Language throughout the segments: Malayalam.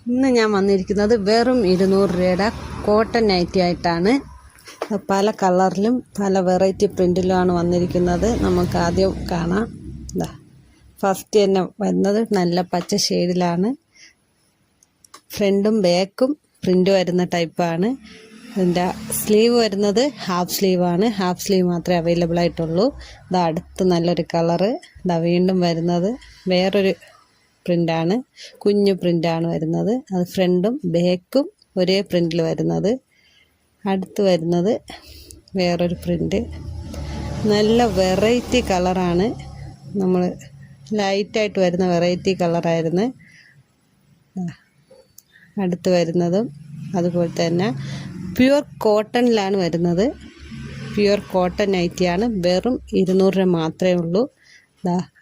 ഇന്ന് ഞാൻ വന്നിരിക്കുന്നത് വെറും 200 രൂപയുടെ കോട്ടൺ നൈറ്റി ആയിട്ടാണ്. പല കളറിലും പല വെറൈറ്റി പ്രിൻറ്റിലുമാണ് വന്നിരിക്കുന്നത്. നമുക്ക് ആദ്യം കാണാം. ഫസ്റ്റ് തന്നെ വരുന്നത് നല്ല പച്ച ഷെയ്ഡിലാണ്. ഫ്രണ്ടും ബാക്കും പ്രിൻ്റ് വരുന്ന ടൈപ്പാണ്. ഇതിൻ്റെ സ്ലീവ് വരുന്നത് ഹാഫ് സ്ലീവാണ്. ഹാഫ് സ്ലീവ് മാത്രമേ അവൈലബിൾ ആയിട്ടുള്ളൂ. അടുത്ത് നല്ലൊരു കളറ്. വീണ്ടും വരുന്നത് വേറൊരു പ്രിൻ്റാണ്. കുഞ്ഞു പ്രിൻ്റാണ് വരുന്നത്. അത് ഫ്രണ്ടും ബാക്കും ഒരേ പ്രിൻ്റിൽ വരുന്നത്. അടുത്ത് വരുന്നത് വേറൊരു പ്രിൻ്റ്. നല്ല വെറൈറ്റി കളറാണ്. നമ്മൾ ലൈറ്റായിട്ട് വരുന്ന വെറൈറ്റി കളറായിരുന്നു. അടുത്ത് വരുന്നതും അതുപോലെ തന്നെ പ്യുവർ കോട്ടണിലാണ് വരുന്നത്. പ്യുവർ കോട്ടൺ നൈറ്റിയാണ്. വെറും 200 രൂപ മാത്രമേ ഉള്ളൂ.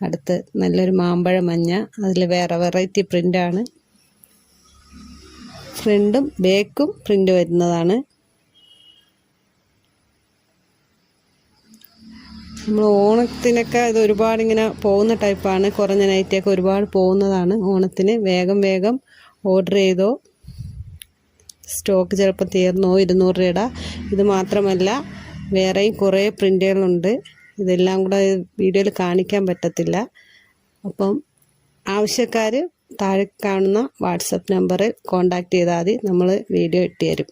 അടുത്ത് നല്ലൊരു മാമ്പഴ മഞ്ഞ, അതിൽ വേറെ വെറൈറ്റി പ്രിൻ്റാണ്. ഫ്രണ്ടും ബാക്കും പ്രിൻ്റ് വരുന്നതാണ്. നമ്മൾ ഓണത്തിനൊക്കെ ഇത് ഒരുപാട് ഇങ്ങനെ പോകുന്ന ടൈപ്പാണ്. കുറഞ്ഞ നൈറ്റിയൊക്കെ ഒരുപാട് പോകുന്നതാണ് ഓണത്തിന്. വേഗം ഓർഡർ ചെയ്തോ, സ്റ്റോക്ക് ചിലപ്പോൾ തീർന്നോ. 200 രൂപയുടെ ഇത് മാത്രമല്ല, വേറെയും കുറേ പ്രിൻ്റുകളുണ്ട്. ഇതെല്ലാം കൂടെ വീഡിയോയിൽ കാണിക്കാൻ പറ്റത്തില്ല. അപ്പം ആവശ്യക്കാർ താഴെ കാണുന്ന വാട്സപ്പ് നമ്പറിൽ കോൺടാക്റ്റ് ചെയ്താൽ മതി. നമ്മൾ വീഡിയോ ഇട്ട് തരും.